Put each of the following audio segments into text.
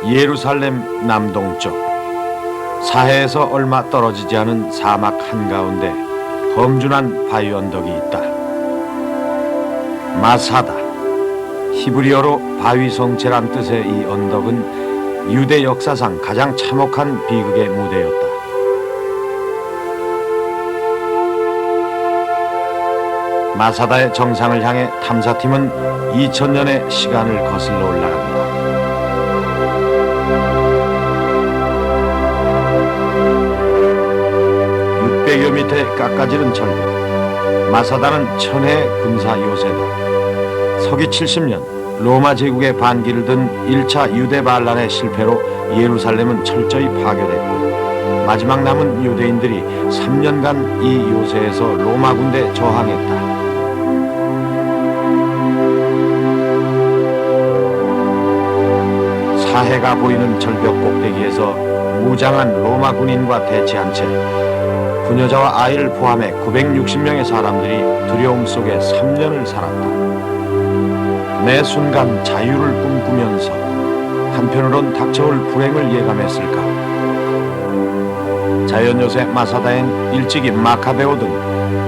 예루살렘 남동쪽 사해에서 얼마 떨어지지 않은 사막 한가운데 험준한 바위 언덕이 있다. 마사다, 히브리어로 바위 성체란 뜻의 이 언덕은 유대 역사상 가장 참혹한 비극의 무대였다. 마사다의 정상을 향해 탐사팀은 2000년의 시간을 거슬러 올라간다. 600여 미터의 깎아지른 절벽, 마사다는 천혜의 군사 요새다. 서기 70년 로마 제국의 반기를 든 1차 유대 반란의 실패로 예루살렘은 철저히 파괴됐고 마지막 남은 유대인들이 3년간 이 요새에서 로마 군대에 저항했다. 사해가 보이는 절벽 꼭대기에서 무장한 로마 군인과 대치한 채 부녀자와 아이를 포함해 960명의 사람들이 두려움 속에 3년을 살았다. 매 순간 자유를 꿈꾸면서 한편으론 닥쳐올 불행을 예감했을까. 자연요새 마사다엔 일찍이 마카베오 등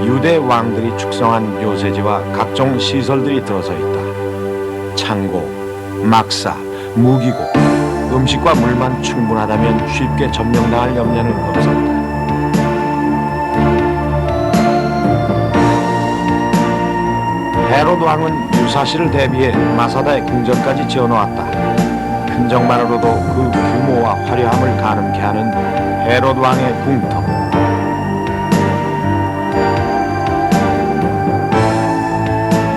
유대 왕들이 축성한 요새지와 각종 시설들이 들어서 있다. 창고, 막사, 무기고, 음식과 물만 충분하다면 쉽게 점령당할 염려는 없었다. 헤로드 왕은 유사시를 대비해 마사다에 궁전까지 지어놓았다. 흔적만으로도 그 규모와 화려함을 가늠케 하는 헤로드 왕의 궁터.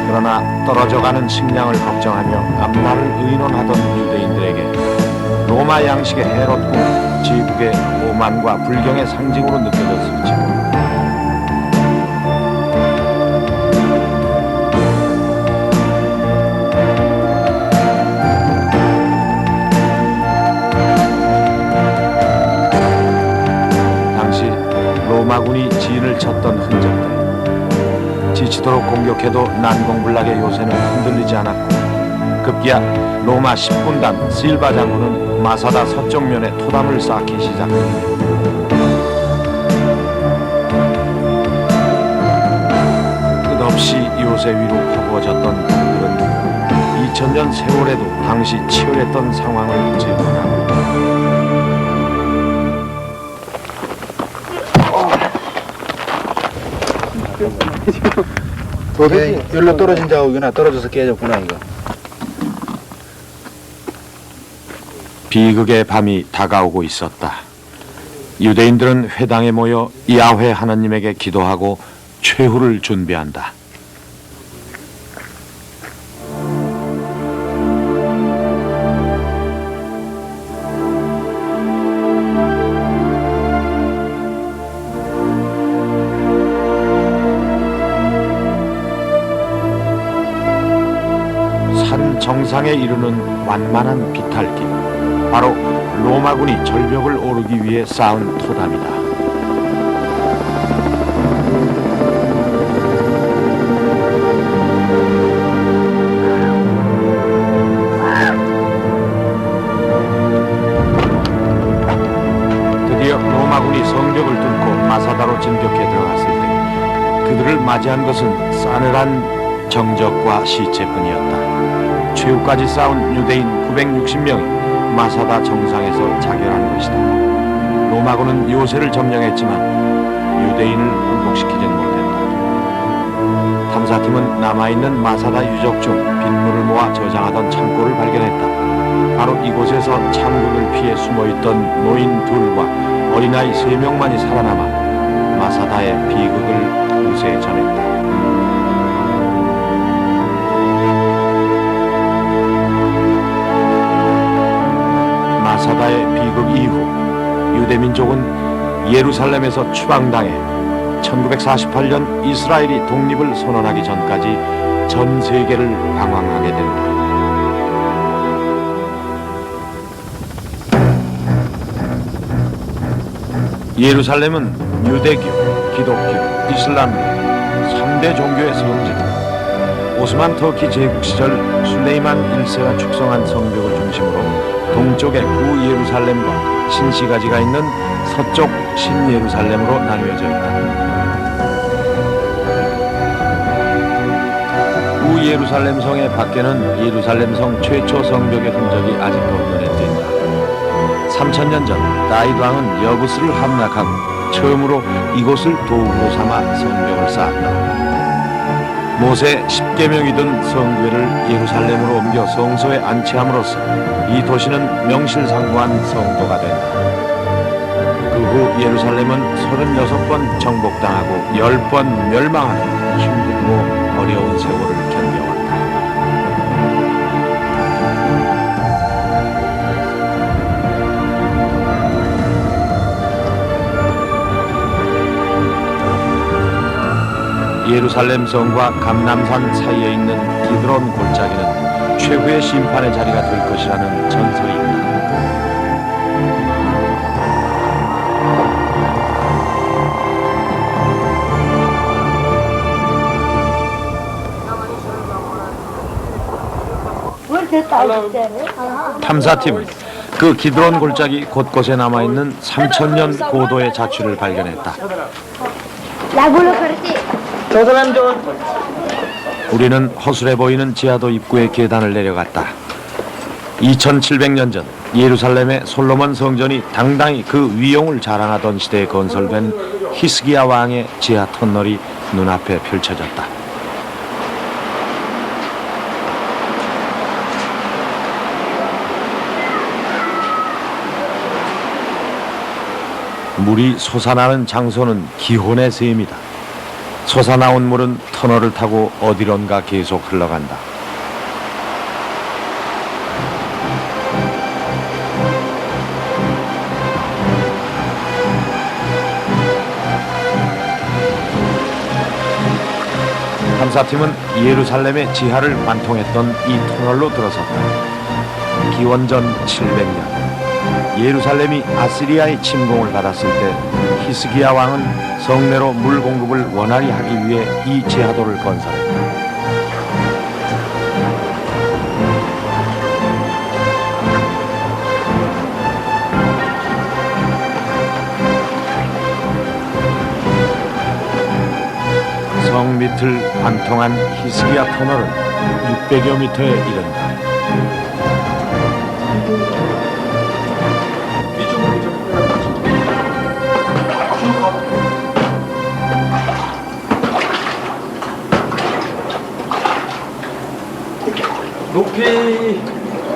그러나 떨어져가는 식량을 걱정하며 앞날을 의논하던 유대인들에게 로마 양식의 헤롯궁, 지국의 오만과 불경의 상징으로 느껴졌을지. 로마군이 진을 쳤던 흔적들, 지치도록 공격해도 난공불락의 요새는 흔들리지 않았고 급기야 로마 10군단 실바 장군은 마사다 서쪽면에 토담을 쌓기 시작했다. 끝없이 요새 위로 퍼부어졌던 그들은 2000년 세월에도 당시 치열했던 상황을 재현하고 있다. 도대체 열로 떨어진 자국이나 떨어져서 깨졌구나 이거. 비극의 밤이 다가오고 있었다. 유대인들은 회당에 모여 야훼 하나님에게 기도하고 최후를 준비한다. 산 정상에 이르는 완만한 비탈길, 바로 로마군이 절벽을 오르기 위해 쌓은 토담이다. 드디어 로마군이 성벽을 뚫고 마사다로 진격해 들어갔을 때 그들을 맞이한 것은 싸늘한 정적과 시체뿐이었다. 최후까지 싸운 유대인 960명이 마사다 정상에서 자결한 것이다. 로마군은 요새를 점령했지만 유대인을 굴복시키진 못했다. 탐사팀은 남아있는 마사다 유적 중 빗물을 모아 저장하던 창고를 발견했다. 바로 이곳에서 참극을 피해 숨어있던 노인 둘과 어린아이 3명만이 살아남아 마사다의 비극을 후세에 전했다. 마사다의 비극 이후 유대민족은 예루살렘에서 추방당해 1948년 이스라엘이 독립을 선언하기 전까지 전 세계를 방황하게 된다. 예루살렘은 유대교, 기독교, 이슬람교 3대 종교의 성지다. 오스만 터키 제국 시절 술레이만 1세가 축성한 성벽을 중심으로 동쪽의 구예루살렘과 신시가지가 있는 서쪽 신예루살렘으로 나뉘어져 있다. 구예루살렘 성의 밖에는 예루살렘 성 최초 성벽의 흔적이 아직도 눈에 띈다. 3000년 전 다윗 왕은 여부스를 함락하고 처음으로 이곳을 도구로 삼아 성벽을 쌓았다. 모세 10계명이 든 성궤를 예루살렘으로 옮겨 성소에 안치함으로써 이 도시는 명실상부한 성도가 된다. 그 후 예루살렘은 36번 정복당하고 10번 멸망하는 힘들고 어려운 세월을 견뎌왔다. 예루살렘 성과 감람산 사이에 있는 기드론 골짜기는 최후의 심판의 자리가 될 것이라는 전설이 있다. 탐사팀은 그 기드론 골짜기 곳곳에 남아있는 3000년 고도의 자취를 발견했다. 저 사람 좀 우리는 허술해 보이는 지하도 입구의 계단을 내려갔다. 2700년 전 예루살렘의 솔로몬 성전이 당당히 그 위용을 자랑하던 시대에 건설된 히스기야 왕의 지하 터널이 눈앞에 펼쳐졌다. 물이 솟아나는 장소는 기혼의 셈이다. 솟아나온 물은 터널을 타고 어디론가 계속 흘러간다. 탐사팀은 예루살렘의 지하를 관통했던 이 터널로 들어섰다. 기원전 700년 예루살렘이 아시리아의 침공을 받았을 때 히스기야 왕은 성내로 물 공급을 원활히 하기 위해 이 지하도를 건설했다. 성 밑을 관통한 히스기야 터널은 600여 미터에 이른다. 높이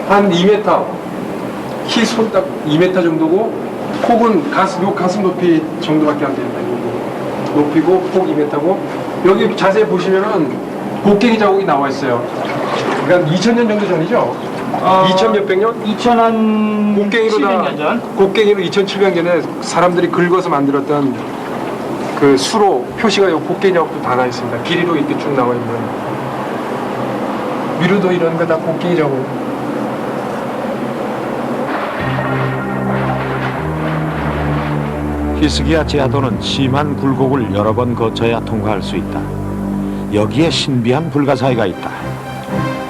한 2m, 키 손딱 2m 정도고 폭은 가슴 높이 정도밖에 안 됩니다. 높이고 폭 2m고 여기 자세히 보시면은 곡괭이 자국이 나와 있어요. 그러니까 2000년 정도 전이죠? 2000 몇백 년? 2000한 곡괭이로 700년 전? 곡괭이로 2700년에 사람들이 긁어서 만들었던 그 수로 표시가 요 곡괭이 자국도 다 나 있습니다. 길이로 이렇게 쭉 나와 있는. 위로도 이런 거 다 곡괭이 자국. 히스기야 지하도는 심한 굴곡을 여러 번 거쳐야 통과할 수 있다. 여기에 신비한 불가사의가 있다.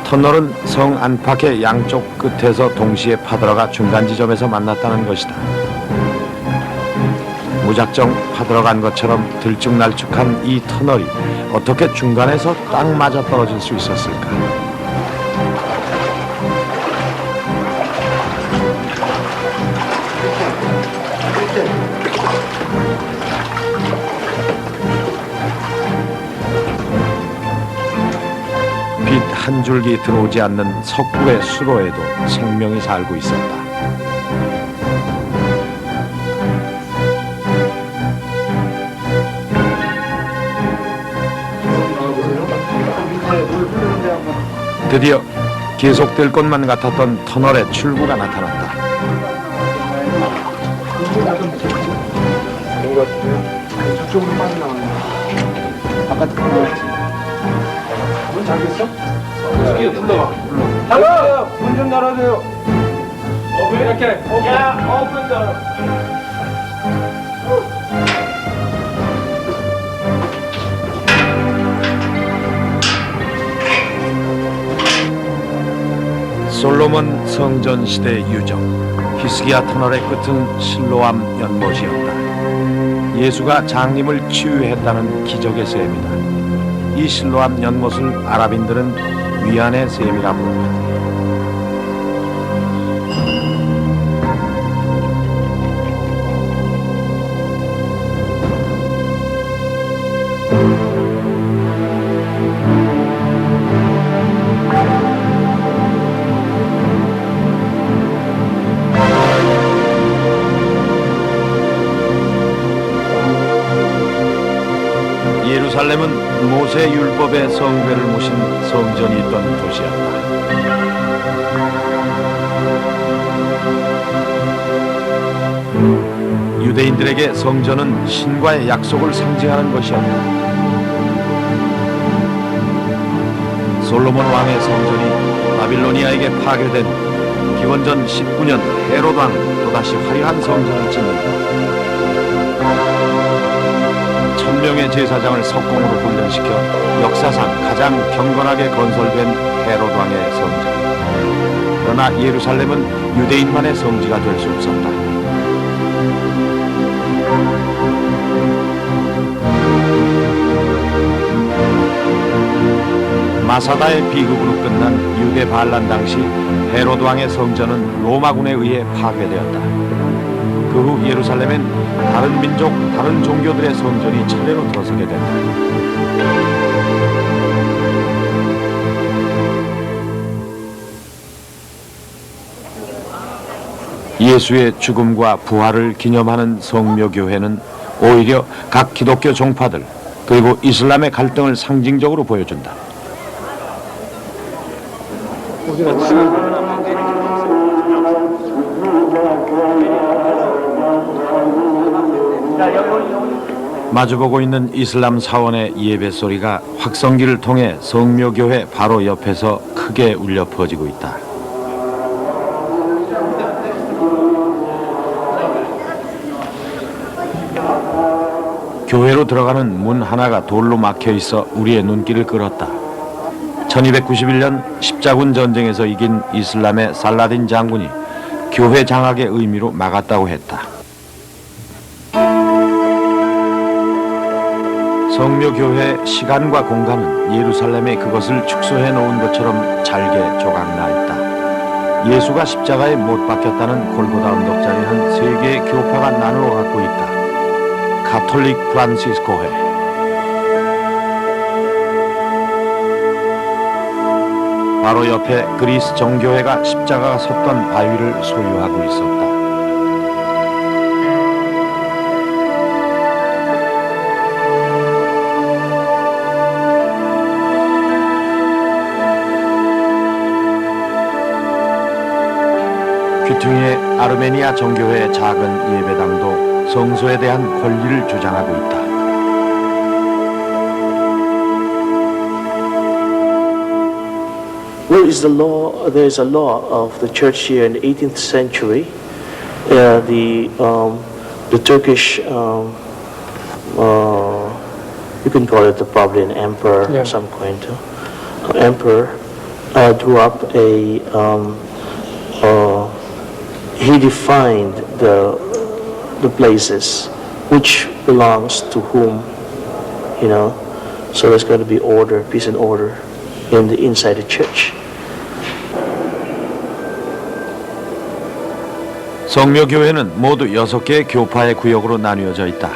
터널은 성 안팎의 양쪽 끝에서 동시에 파들어가 중간 지점에서 만났다는 것이다. 무작정 파들어간 것처럼 들쭉날쭉한 이 터널이 어떻게 중간에서 딱 맞아 떨어질 수 있었을까? 빛 한 줄기 들어오지 않는 석굴의 수로에도 생명이 살고 있었다. 드디어 계속될 것만 같았던 터널의 출구가 나타났다. 저쪽으로 빠져나가는 바깥 들어가야지. 문 잠겼어? 저기 불러봐. hello, 문 좀 열어줘요. 이렇게. Yeah, open the. 솔로몬 성전 시대의 유적, 히스기야 터널의 끝은 실로암 연못이었다. 예수가 장님을 치유했다는 기적의 셈이다. 이 실로암 연못을 아랍인들은 위안의 셈이라 부른다. 예루살렘은 모세 율법의 성궤를 모신 성전이 있던 도시였다. 유대인들에게 성전은 신과의 약속을 상징하는 것이었다. 솔로몬 왕의 성전이 바빌로니아에게 파괴된 기원전 19년 헤롯 왕 또다시 화려한 성전을 짓는다. 1000명의 제사장을 석공으로 훈련시켜 역사상 가장 경건하게 건설된 헤롯 왕의 성전. 그러나 예루살렘은 유대인만의 성지가 될 수 없었다. 마사다의 비극으로 끝난 유대 반란 당시 헤롯 왕의 성전은 로마군에 의해 파괴되었다. 그 후 예루살렘엔 다른 민족, 다른 종교들의 성전이 차례로 들어서게 된다. 예수의 죽음과 부활을 기념하는 성묘교회는 오히려 각 기독교 종파들 그리고 이슬람의 갈등을 상징적으로 보여준다. 마주보고 있는 이슬람 사원의 예배 소리가 확성기를 통해 성묘교회 바로 옆에서 크게 울려 퍼지고 있다. 교회로 들어가는 문 하나가 돌로 막혀 있어 우리의 눈길을 끌었다. 1291년 십자군 전쟁에서 이긴 이슬람의 살라딘 장군이 교회 장악의 의미로 막았다고 했다. 성묘교회의 시간과 공간은 예루살렘에 그것을 축소해 놓은 것처럼 잘게 조각나 있다. 예수가 십자가에 못 박혔다는 골고다 언덕 자리는 세 개의 교파가 나누어 갖고 있다. 가톨릭 프란시스코회, 바로 옆에 그리스 정교회가 십자가가 섰던 바위를 소유하고 있었다. 귀퉁이의 아르메니아 정교회의 작은 예배당도 성소에 대한 권리를 주장하고 있다. Well, is the law? There is a law of the church here in the 18th century. The Turkish, you can call it probably an emperor, Yeah. some kind of emperor, drew up he defined the places which belongs to whom, you know. So there's got to be order, peace and order in the inside the church. 성묘교회는 모두 6개의 교파의 구역으로 나뉘어져 있다.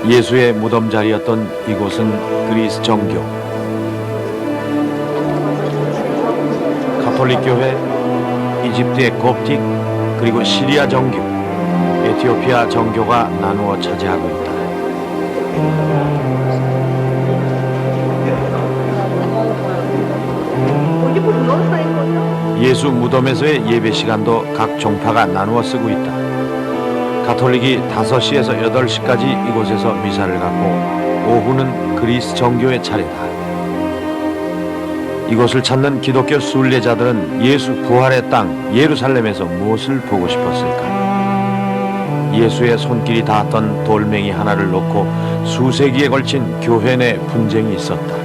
예수의 무덤 자리였던 이곳은 그리스 정교, 가톨릭 교회, 이집트의 kop틱, 그리고 시리아 정교, 에티오피아 정교가 나누어 차지하고 있다. 예수 무덤에서의 예배 시간도 각 종파가 나누어 쓰고 있다. 가톨릭이 5시에서 8시까지 이곳에서 미사를 갖고 오후는 그리스 정교의 차례다. 이곳을 찾는 기독교 순례자들은 예수 부활의 땅 예루살렘에서 무엇을 보고 싶었을까? 예수의 손길이 닿았던 돌멩이 하나를 놓고 수세기에 걸친 교회 내 분쟁이 있었다.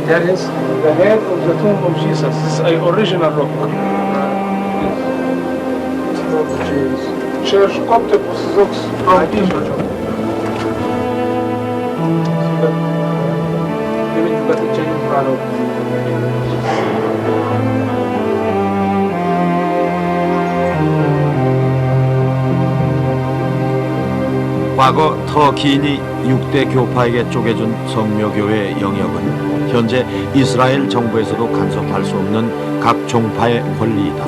That is the head of the tomb of Jesus. This is an original rock. Church Coptic Orthodox from Egypt. Even you got the chain in front of 과거 터키인이 6대 교파에게 쪼개준 성묘교회의 영역은 현재 이스라엘 정부에서도 간섭할 수 없는 각 종파의 권리이다.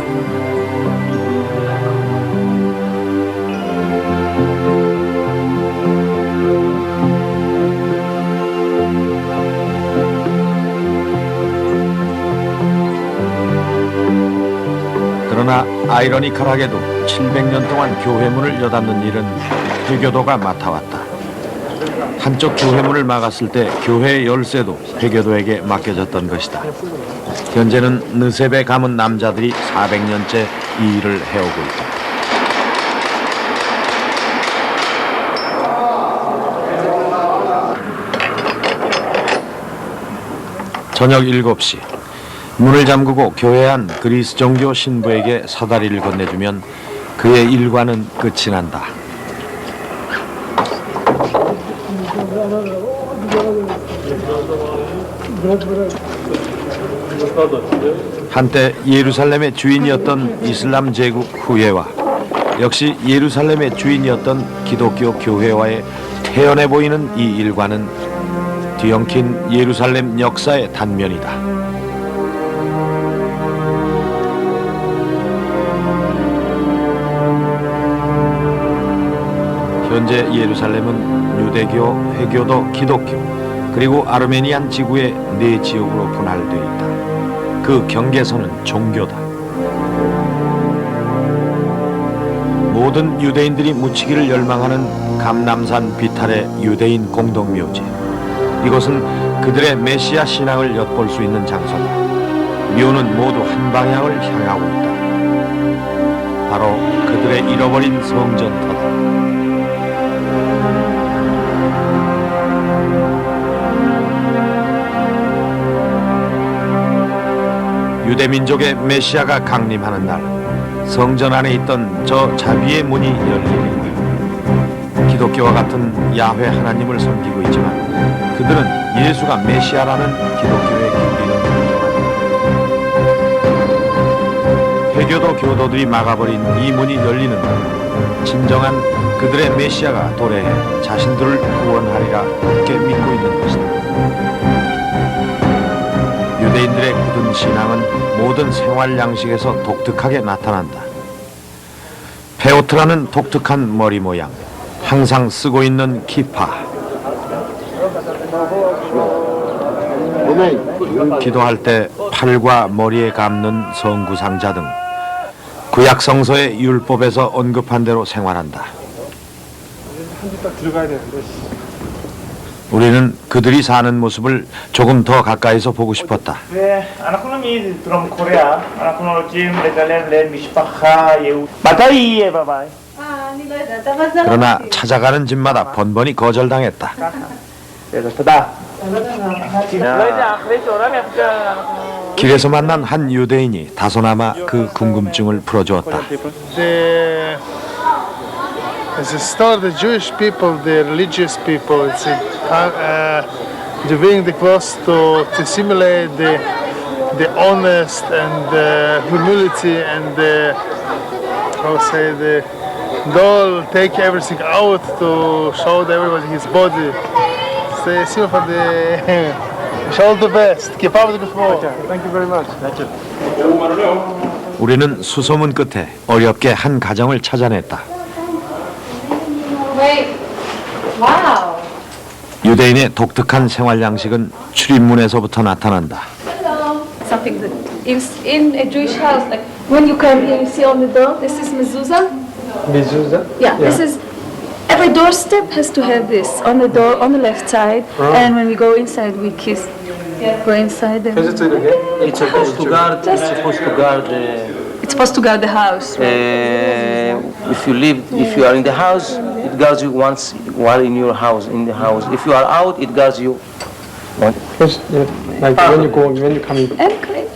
그러나 아이러니컬하게도 700년 동안 교회 문을 여닫는 일은 회교도가 맡아왔다. 한쪽 교회문을 막았을 때 교회의 열쇠도 회교도에게 맡겨졌던 것이다. 현재는 느셉에 가문 남자들이 400년째 이 일을 해오고 있다. 저녁 7시 문을 잠그고 교회한 그리스 정교 신부에게 사다리를 건네주면 그의 일과는 끝이 난다. 한때 예루살렘의 주인이었던 이슬람 제국 후예와 역시 예루살렘의 주인이었던 기독교 교회와의 태연해 보이는 이 일과는 뒤엉킨 예루살렘 역사의 단면이다. 현재 예루살렘은 유대교, 회교도, 기독교, 그리고 아르메니안 지구의 4지역으로 분할되어 있다. 그 경계선은 종교다. 모든 유대인들이 묻히기를 열망하는 감람산 비탈의 유대인 공동묘지. 이곳은 그들의 메시아 신앙을 엿볼 수 있는 장소다. 묘는 모두 한 방향을 향하고 있다. 바로 그들의 잃어버린 성전터다. 유대민족의 메시아가 강림하는 날, 성전 안에 있던 저 자비의 문이 열리리라. 기독교와 같은 야훼 하나님을 섬기고 있지만 그들은 예수가 메시아라는 기독교의 교리는 인정한다. 회교도 교도들이 막아버린 이 문이 열리는 날, 진정한 그들의 메시아가 도래해 자신들을 구원하리라 굳게 믿고 있는 것이다. 유대인들의 굳은 신앙은 모든 생활 양식에서 독특하게 나타난다. 페오트라는 독특한 머리 모양, 항상 쓰고 있는 키파, 기도할 때 팔과 머리에 감는 성구상자 등 구약 성서의 율법에서 언급한 대로 생활한다. 우리는 그들이 사는 모습을 조금 더 가까이서 보고 싶었다. אנחנו מדרום קוריאה, אנחנו רוצים לגלם למשפחה יהודית. מתי יהיה בבית? אני לא יודעת, אבל זה לא 그러나 찾아가는 집마다 번번이 거절당했다. תודה. לא יודע, אחרי צהריים אנחנו... 길에서 만난 한 유대인이 다소나마 그 궁금증을 풀어주었다. As a start, the Jewish people, the religious people, it's doing the cross to simulate the honest and the humility and they'll take everything out to show everybody his body. It's a symbol for Wish all the best. Keep up the good work. Thank you very much. 우리는 수소문 끝에 어렵게 한 가정을 찾아냈다. Wait. Wow. 유대인의 독특한 생활 양식은 출입문에서부터 나타난다. Something that is in a Jewish house, like when you come here, you see on the door, this is mezuzah. Mezuzah? Yeah, this is, every doorstep has to have this on the door, on the left side, and when we go inside, we kiss. Go inside them. Can you say it again? It's supposed to guard. It's supposed to guard. It's supposed to guard the house. If you are in the house, it guards you once while in your house. In the house. If you are out, it guards you. Yes, yeah. Like when you come in, And clean.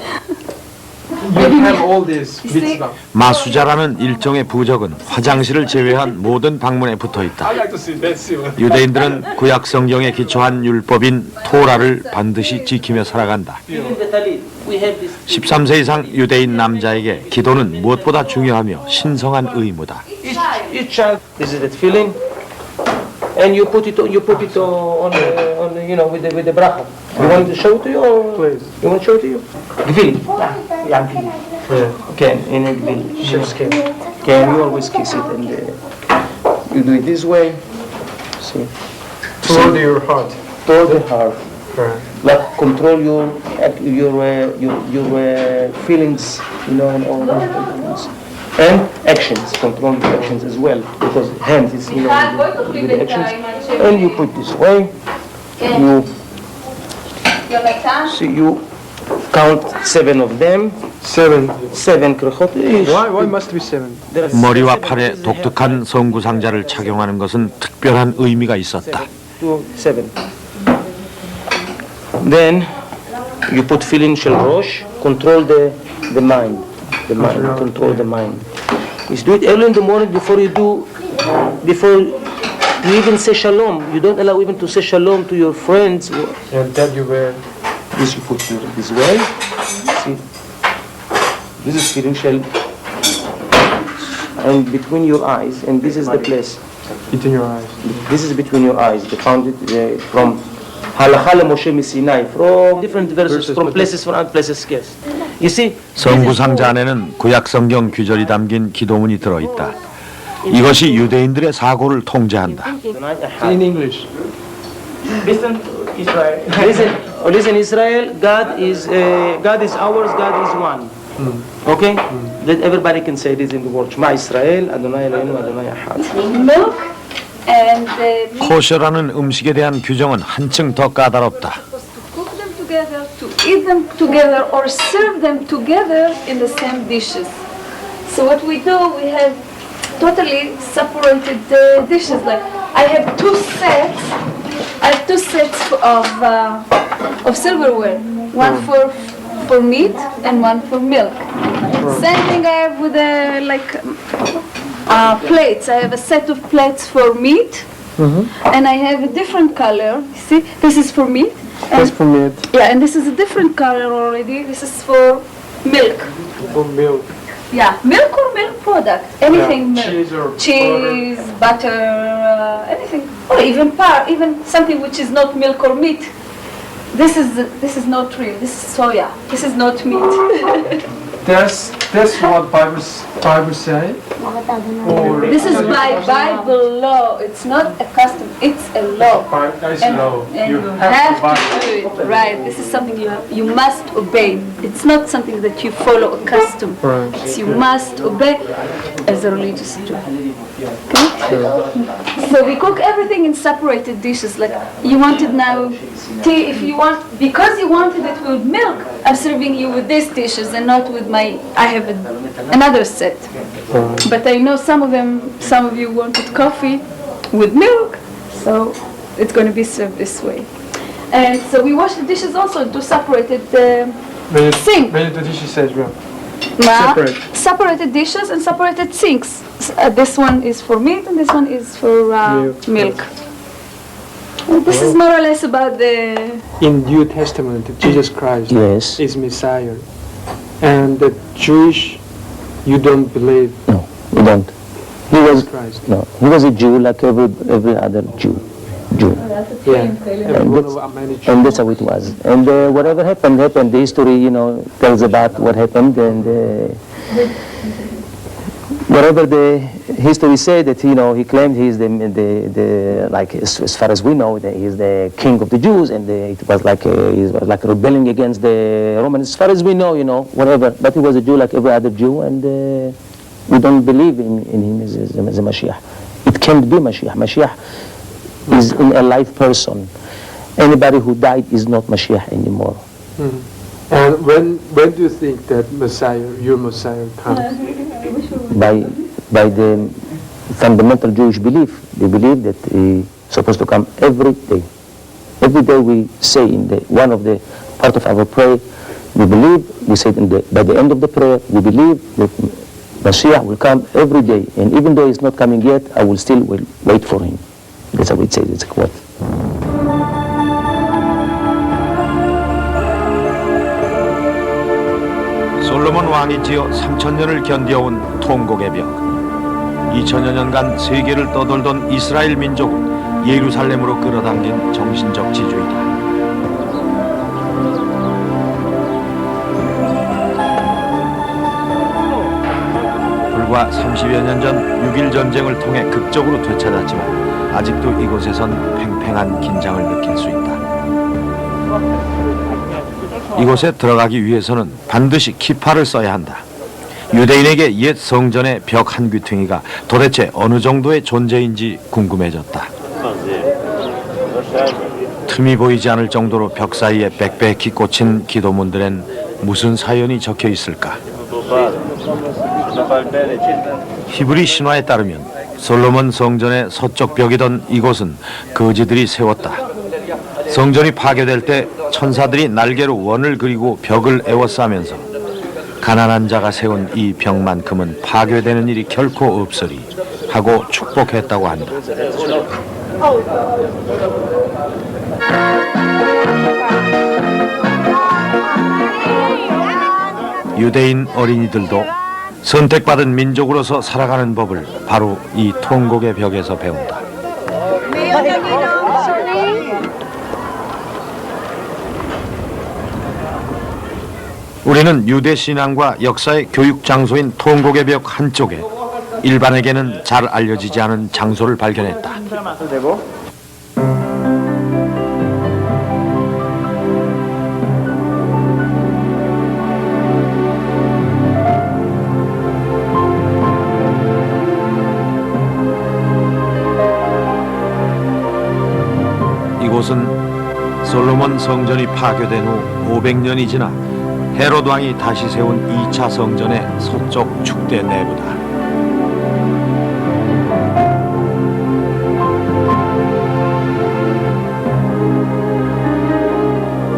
you have all these bits now. 마수자라는 일종의 부적은 화장실을 제외한 모든 방문에 붙어 있다. I like to see that. See what. 유대인들은 구약 성경에 기초한 율법인 토라를 반드시 지키며 살아간다. Even the talit, we have this. 13세 이상 유대인 남자에게 기도는 무엇보다 중요하며 신성한 의무다. Each child. This is the feeling, and you put it on with the bracha. You want to show it to you, or Please. you want to show it to you? Gvil. Yeah, gvil. Yeah. Okay, in a gvil. Chef's kiss. Okay, you always kiss it, and you do it this way. See, Toward your heart. toward the heart. Right. Like control your feelings, and all that things. And actions, control your actions as well, because hand is, with the actions. And you put this way, you see, you count 7 of them, 7. 7 krechot. Why must it be 7? 머리와 팔에 독특한 성구상자를 착용하는 것은 특별한 의미가 있었다. 7. Then you put filin shel rosh, control the mind, control the mind. You do it early in the morning before you even say shalom. You don't allow even to say shalom to your friends. And that you wear. This you put this way. See, this is filin shel, and between your eyes, and this is the place. Between your eyes. This is between your eyes. They found it from Halacha Moshe Sinai, from different verses, from places, from other places. Yes. You see, 성구상자 안에는 구약 성경 규절이 담긴 기도문이 들어있다. 이것이 유대인들의 사고를 통제한다. In English. Listen, Israel. listen, Israel. God is ours. God is one. Okay, that everybody can say this in the word. Shema Israel, Adonai Eloheinu, Adonai Echad. Milk and meat. 코셔라는 음식에 대한 규정은 한층 더 까다롭다. Cook them together, to eat them together, or serve them together in the same dishes. So what we do, we have totally separated the dishes. Like I have 2 sets. I have 2 sets of silverware. One for meat and one for milk. Same thing I have with plates. I have a set of plates for meat, and I have a different color. See, this is for meat. That's for meat. Yeah, and this is a different color already. This is for milk. For milk. Yeah, milk or milk product. Anything Yeah, milk. cheese or butter, anything. Or even even something which is not milk or meat. This is not real. This is soya. This is not meat. That's what Bible say. Or This is by Bible law. It's not a custom. It's a law. That's And, law. and You you have to have to do it. Right. This is something you must obey. It's not something that you follow a custom. Right. It's you must obey as a religious Jew. Okay? So we cook everything in separated dishes. Like you wanted now tea, if you want, because you wanted it with milk, I'm serving you with these dishes and not with I have another set. But I know some of you wanted coffee with milk, so it's going to be served this way. And so we wash the dishes also into separated sink. When the dish says, well, Separate. Separated dishes and separated sinks. This one is for meat and this one is for milk. This is more or less about the... in New Testament, Jesus Christ Yes. is Messiah. And the Jewish, you don't believe No, we don't. He was Christ. no. He was a Jew like every other Jew. Jew. And that's how it was. And whatever happened, happened. The history, tells about what happened, and whatever the history said that he claimed he's the like as far as we know that he's the king of the Jews, and it was like he was like rebelling against the Romans. As far as we know, whatever. But he was a Jew like every other Jew, and we don't believe in him as a Mashiach. It can't be Mashiach. Mashiach is an alive person. Anybody who died is not Mashiach anymore. And when do you think that Messiah, your Messiah, comes? By the fundamental Jewish belief. They believe that he's supposed to come every day. Every day we say in one of the part of our prayer, we say by the end of the prayer, we believe that Mashiach will come every day. And even though he's not coming yet, I will still wait for him. That's how it says, it's a quote. 솔로몬 왕이 지어 3,000년을 견뎌온 통곡의 벽. 2,000여 년간 세계를 떠돌던 이스라엘 민족을 예루살렘으로 끌어당긴 정신적 지주이다. 불과 30여 년 전 6.1 전쟁을 통해 극적으로 되찾았지만 아직도 이곳에선 팽팽한 긴장을 느낄 수 있다. 이곳에 들어가기 위해서는 반드시 키파를 써야 한다. 유대인에게 옛 성전의 벽 한 귀퉁이가 도대체 어느 정도의 존재인지 궁금해졌다. 틈이 보이지 않을 정도로 벽 사이에 빽빽히 꽂힌 기도문들엔 무슨 사연이 적혀 있을까? 히브리 신화에 따르면 솔로몬 성전의 서쪽 벽이던 이곳은 거지들이 세웠다. 성전이 파괴될 때 천사들이 날개로 원을 그리고 벽을 에워싸면서 가난한 자가 세운 이 벽만큼은 파괴되는 일이 결코 없으리 하고 축복했다고 한다. 유대인 어린이들도 선택받은 민족으로서 살아가는 법을 바로 이 통곡의 벽에서 배운다. 우리는 유대 신앙과 역사의 교육 장소인 통곡의 벽 한쪽에 일반에게는 잘 알려지지 않은 장소를 발견했다. 이곳은 솔로몬 성전이 파괴된 후 500년이 지나 헤롯 왕이 다시 세운 2차 성전의 서쪽 축대 내부다.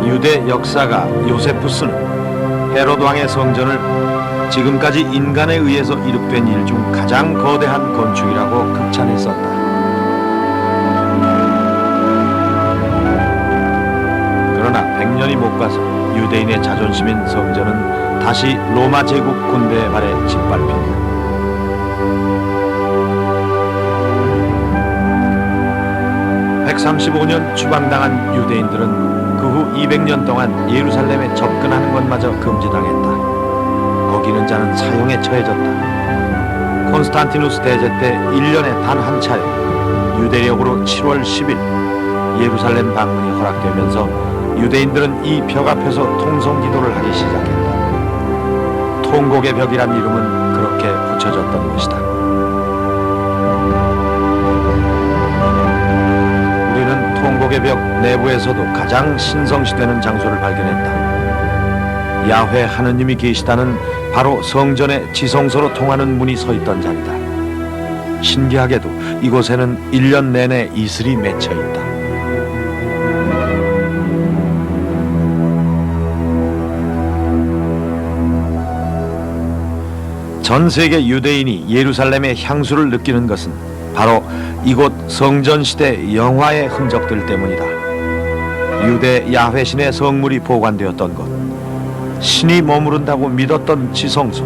유대 역사가 요세푸스는 헤롯 왕의 성전을 지금까지 인간에 의해서 이룩된 일 중 가장 거대한 건축이라고 극찬했었다. 그러나 100년이 못 가서 유대인의 자존심인 성전은 다시 로마 제국 군대의 발에 짓밟힌다. (135년) 추방당한 유대인들은 그 후 200년 동안 예루살렘에 접근하는 것마저 금지당했다. 어기는 자는 사형에 처해졌다. 콘스탄티누스 대제 때 1년에 단 한 차례 유대력으로 7월 10일 예루살렘 방문이 허락되면서 유대인들은 이 벽 앞에서 통성기도를 하기 시작했다. 통곡의 벽이란 이름은 그렇게 붙여졌던 것이다. 우리는 통곡의 벽 내부에서도 가장 신성시되는 장소를 발견했다. 야훼 하느님이 계시다는 바로 성전의 지성소로 통하는 문이 서 있던 자리다. 신기하게도 이곳에는 1년 내내 이슬이 맺혀 있다. 전 세계 유대인이 예루살렘의 향수를 느끼는 것은 바로 이곳 성전시대 영화의 흔적들 때문이다. 유대 야훼 신의 성물이 보관되었던 곳, 신이 머무른다고 믿었던 지성소,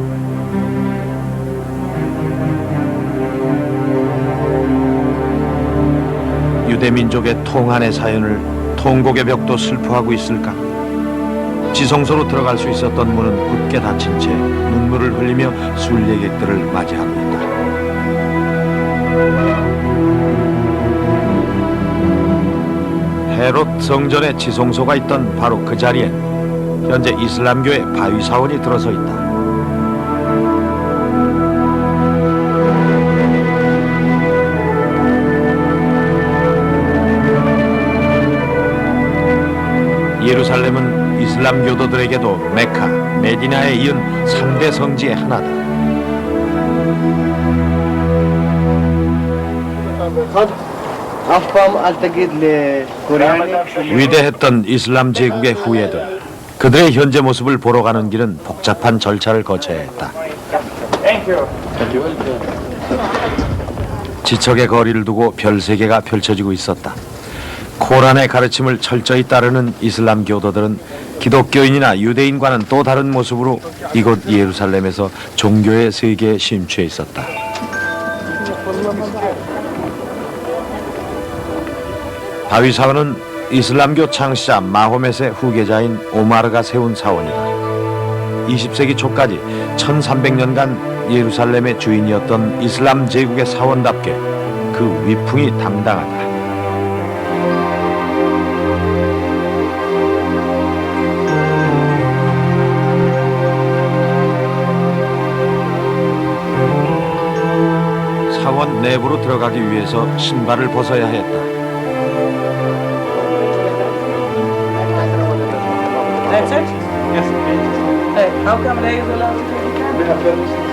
유대 민족의 통한의 사연을 통곡의 벽도 슬퍼하고 있을까? 지성소로 들어갈 수 있었던 문은 굳게 닫힌 채 눈물을 흘리며 순례객들을 맞이하고 있다. 헤롯 성전의 지성소가 있던 바로 그 자리엔 현재 이슬람교의 바위사원이 들어서 있다. 예루살렘은 이슬람 교도들에게도 메카, 메디나에 이은 3대 성지의 하나다. 위대했던 이슬람 제국의 후예들, 그들의 현재 모습을 보러 가는 길은 복잡한 절차를 거쳐야 했다. 지척의 거리를 두고 별 3개가 펼쳐지고 있었다. 코란의 가르침을 철저히 따르는 이슬람 교도들은 기독교인이나 유대인과는 또 다른 모습으로 이곳 예루살렘에서 종교의 세계에 심취해 있었다. 바위사원은 이슬람교 창시자 마호멧의 후계자인 오마르가 세운 사원이다. 20세기 초까지 1300년간 예루살렘의 주인이었던 이슬람 제국의 사원답게 그 위풍이 당당하다. 사원 내부로 들어가기 위해서 신발을 벗어야 했다. That's it? Yes. Hey, how come they is allowed to take it?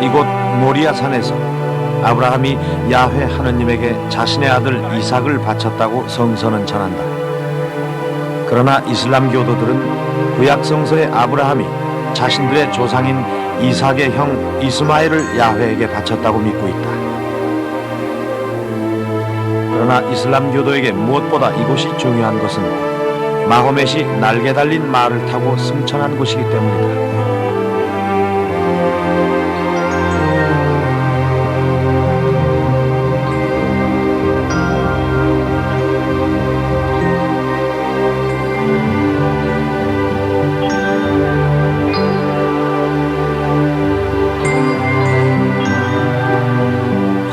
이곳 모리아 산에서 아브라함이 야훼 하느님에게 자신의 아들 이삭을 바쳤다고 성서는 전한다. 그러나 이슬람 교도들은 구약 성서의 아브라함이 자신들의 조상인 이삭의 형 이스마엘을 야훼에게 바쳤다고 믿고 있다. 그러나 이슬람 교도에게 무엇보다 이곳이 중요한 것은 마호멧이 날개 달린 말을 타고 승천한 곳이기 때문이다.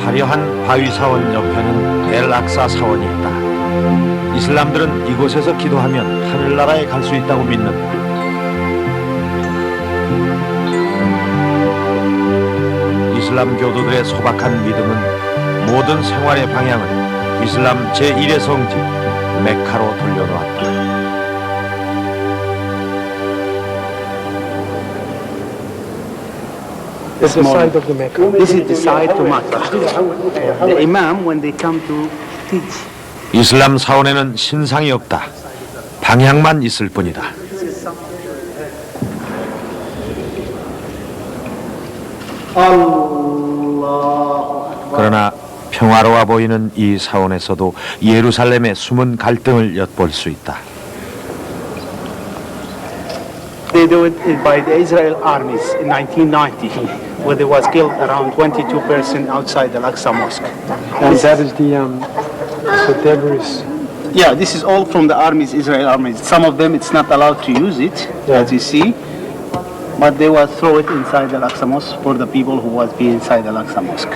화려한 바위사원 옆에는 엘-악사 사원이 있다. 이슬람들은 이곳에서 기도하면 하늘나라에 갈 수 있다고 믿는다. 이슬람 교도들의 소박한 믿음은 모든 생활의 방향을 이슬람 제1의 성지 메카로 돌려놓았다. It's the side of the Mecca. This is the side to Makkah. The Imam, when they come to teach, 이슬람 사원에는 신상이 없다. 방향만 있을 뿐이다. 그러나 평화로워 보이는 이 사원에서도 예루살렘의 숨은 갈등을 엿볼 수 있다. they do it by the Israel armies in 1990, where there was killed around 22% outside the Al-Aqsa Mosque. And that is the debris. Yeah, this is all from the armies, Israel armies. Some of them, it's not allowed to use it, as you see, but they will throw it inside the Al-Aqsa Mosque for the people who was be inside the Al-Aqsa Mosque.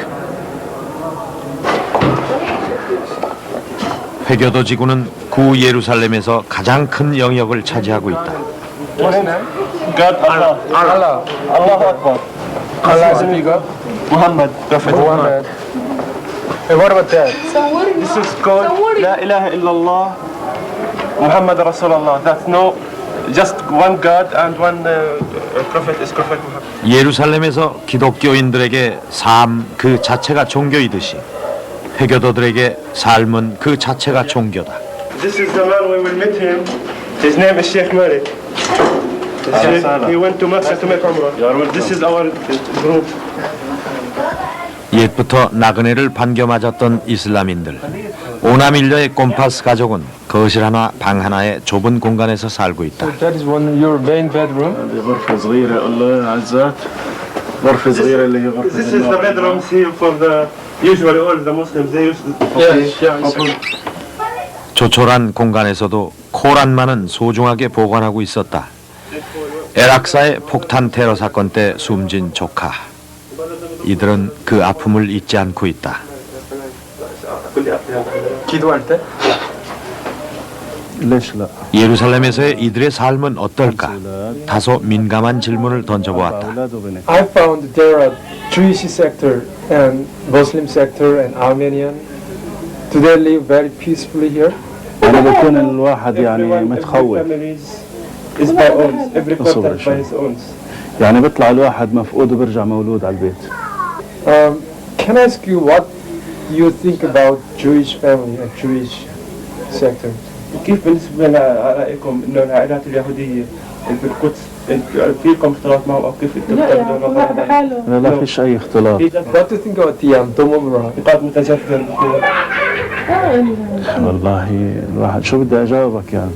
회교도 지구는 구 예루살렘에서 가장 큰 영역을 차지하고 있다. What's his name? God, Allah. Allah. Allahu Akbar. Allah is a big God. Muhammad, Prophet Muhammad. Hey, what about that? This is called La ilaha illallah Muhammad Rasulullah. That's no, just one God and one Prophet is Prophet Muhammad. 예루살렘에서 기독교인들에게 삶 그 자체가 종교이듯이 회교도들에게 삶은 그 자체가 종교다. This is the man we will meet him. His name is Sheikh Malik. He went to Mecca to make Umrah. This is our group. 옛부터 나그네를 반겨 맞았던 이슬람인들. 오나밀려의 꼼파스 가족은 거실 하나, 방 하나의 좁은 공간에서 살고 있다. That is your main bedroom. هذه غرفة صغيرة الله عزت غرفة صغيرة اللي هي غرفة This is the bedrooms here for the usually all the Muslims they use. 조촐한 공간에서도 코란만은 소중하게 보관하고 있었다. 에락사의 폭탄 테러 사건 때 숨진 조카. 이들은 그 아픔을 잊지 않고 있다. 기도할 때? ليش لا؟ 예루살렘에서의 이들의 삶은 어떨까? 다소 민감한 질문을 던져보았다. أولاد وبنات. I found there are Jewish sector and Muslim sector and Armenian. Do they live very peacefully here? يعني بيكون الواحد يعني Everyone, every متخوف. family is by own. Every contact by his own. يعني بيطلع الواحد مفقود وبرجع مولود على البيت. Can I ask you what you think about Jewish family and Jewish sector? كيف بالنسبة لكم إنه العائلات اليهودية اللي بالقدس فيكم اختلاط معهم أو كيف أنتم بتقدروا مع بعض؟ لا فيش أي اختلاط. What do you think about the Dome of Ra? اعتقاد متجدد والله الواحد شو بدي أجاوبك يعني؟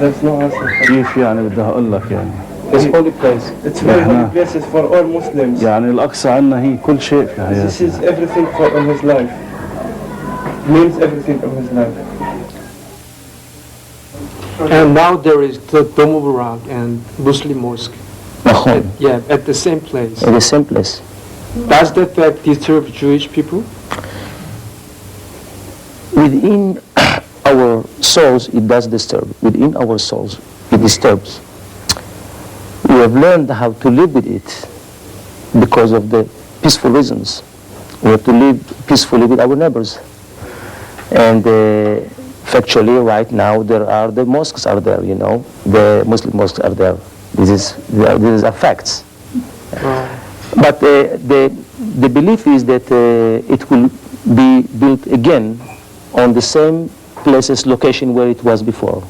There's no answer. كيف يعني بدي أقول لك يعني؟ It's holy place. It's very holy places for all Muslims. يعني الأقصى عنا هي كل شيء في This حياتنا. is everything for in his life. Means everything in his life. And now there is the Dome of Ra and Muslim mosque. Yeah, at the same place. In the same place. Does that fact disturb Jewish people? Within our souls, it does disturb. Within our souls, it disturbs. We have learned how to live with it because of the peaceful reasons. We have to live peacefully with our neighbors. And factually, right now, the mosques are there, you know. The Muslim mosques are there. These are facts. But the belief is that it will be built again on the same places, location where it was before.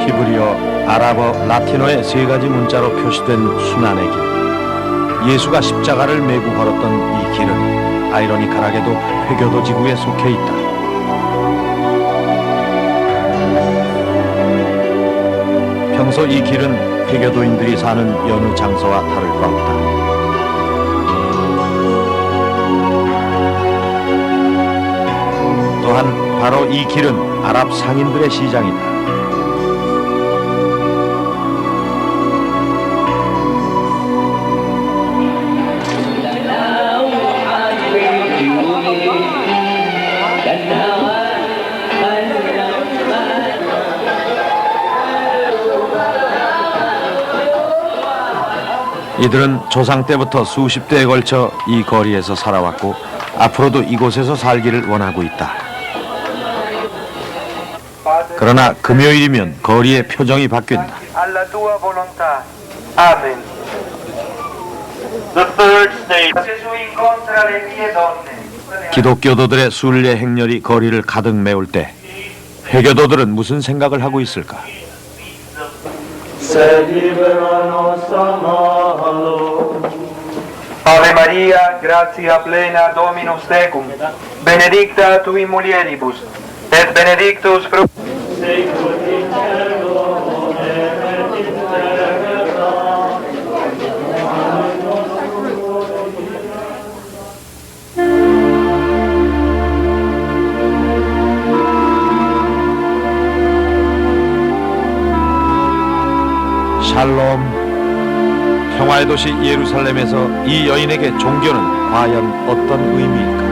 히브리어, 아랍어, 라틴어의 세 가지 문자로 표시된 순환의 길. 예수가 십자가를 메고 걸었던 이 길은 아이러니컬하게도 회교도 지구에 속해 있다. 평소 이 길은 회교도인들이 사는 여느 장소와 다를 바 없다. 또한 바로 이 길은 아랍 상인들의 시장이다. 이들은 조상 때부터 수십 대에 걸쳐 이 거리에서 살아왔고 앞으로도 이곳에서 살기를 원하고 있다. 그러나 금요일이면 거리의 표정이 바뀐다. Alla tua volontà. Amen. The third stage. Gesù incontra le mie donne. 기독교도들의 순례 행렬이 거리를 가득 메울 때 회교도들은 무슨 생각을 하고 있을까? Ave Maria, gratia plena Dominus tecum, benedicta tu in mulieribus, et benedictus fructus. 샬롬. 평화의 도시 예루살렘에서 이 여인에게 종교는 과연 어떤 의미일까?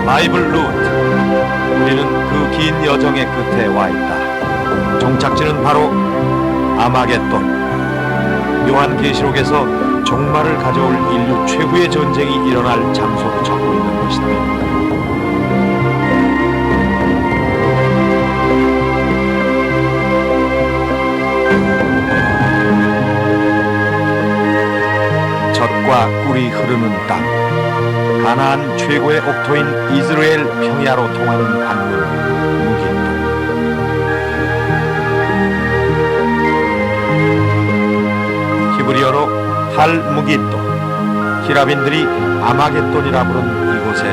바이블 루트. 우리는 그 긴 여정의 끝에 와 있다. 종착지는 바로 아마겟돈. 요한계시록에서 종말을 가져올 인류 최후의 전쟁이 일어날 장소로 적고 있는 것이다. 젖과 꿀이 흐르는 땅. 가나안 최고의 옥토인 이스라엘 평야로 통하는 관문 무깃도. 히브리어로 할무깃도. 히라빈들이 아마겟돈이라 부른 이곳에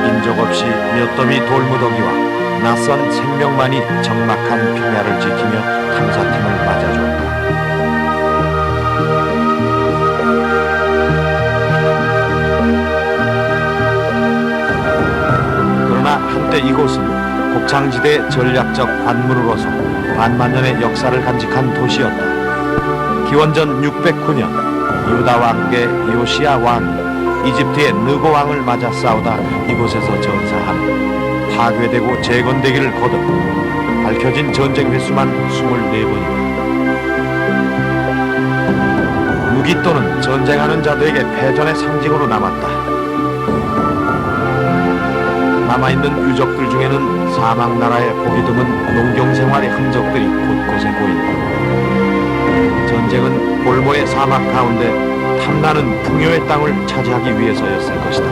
민족 없이 몇 더미 돌무더기와 낯선 생명만이 적막한 평야를 지키며 탐사팀을 맞아주었다. 그러나 한때 이곳은 곡창지대 전략적 관문으로서 반만년의 역사를 간직한 도시였다. 기원전 609년 유다 왕계 요시야 왕이 이집트의 느고 왕을 맞아 싸우다 이곳에서 전사한 파괴되고 재건되기를 거듭 밝혀진 전쟁 횟수만 24번이다. 무깃도는 전쟁하는 자들에게 패전의 상징으로 남았다. 남아있는 유적들 중에는 사막나라의 보기 드문 농경생활의 흔적들이 곳곳에 보인다. 전쟁은 볼모의 사막 가운데 탐나는 풍요의 땅을 차지하기 위해서였을 것이다.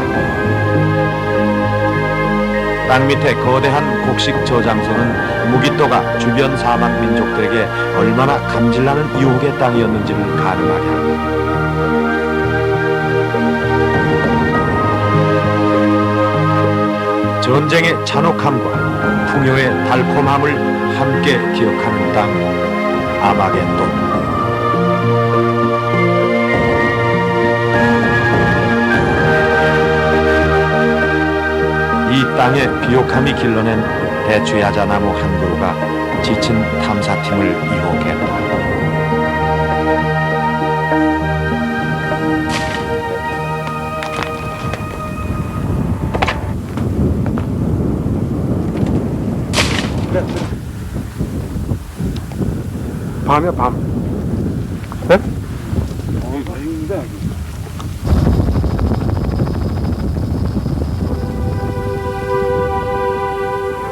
땅 밑에 거대한 곡식 저장소는 무깃도가 주변 사막 민족들에게 얼마나 감질나는 유혹의 땅이었는지를 가늠하게 한다. 전쟁의 잔혹함과 풍요의 달콤함을 함께 기억하는 땅, 아마겟돈. 이 땅의 비옥함이 길러낸 대추야자 나무 한 그루가 지친 탐사팀을 유혹했다. 밤이야, 밤. 네?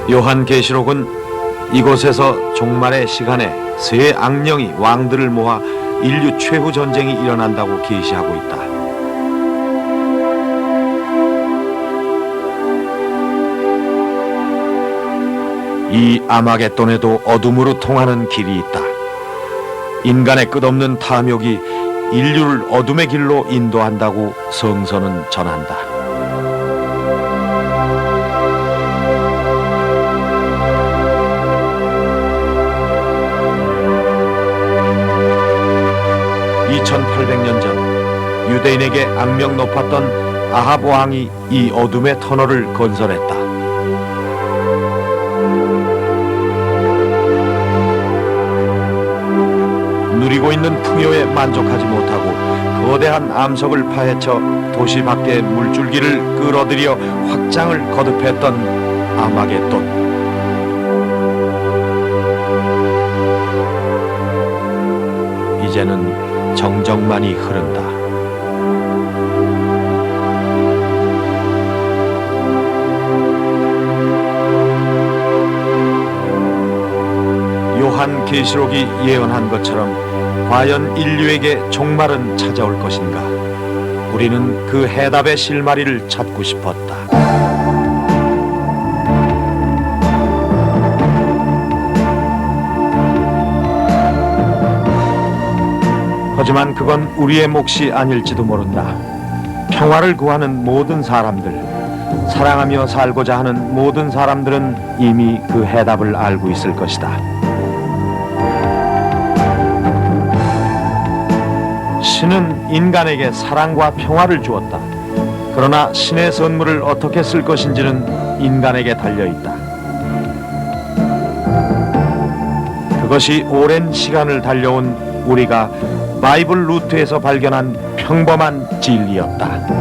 요한계시록은 이곳에서 종말의 시간에 새 악령이 왕들을 모아 인류 최후 전쟁이 일어난다고 계시하고 있다. 이 아마겟돈에도 어둠으로 통하는 길이 있다. 인간의 끝없는 탐욕이 인류를 어둠의 길로 인도한다고 성서는 전한다. (2800년) 전 유대인에게 악명 높았던 아합 왕이 이 어둠의 터널을 건설했다. 누리고 있는 풍요에 만족하지 못하고 거대한 암석을 파헤쳐 도시 밖의 물줄기를 끌어들여 확장을 거듭했던 아마겟돈. 이제는 정적만이 흐른다. 요한 계시록이 예언한 것처럼 과연 인류에게 종말은 찾아올 것인가? 우리는 그 해답의 실마리를 찾고 싶었다. 하지만 그건 우리의 몫이 아닐지도 모른다. 평화를 구하는 모든 사람들, 사랑하며 살고자 하는 모든 사람들은 이미 그 해답을 알고 있을 것이다. 신은 인간에게 사랑과 평화를 주었다. 그러나 신의 선물을 어떻게 쓸 것인지는 인간에게 달려있다. 그것이 오랜 시간을 달려온 우리가 바이블 루트에서 발견한 평범한 진리였다.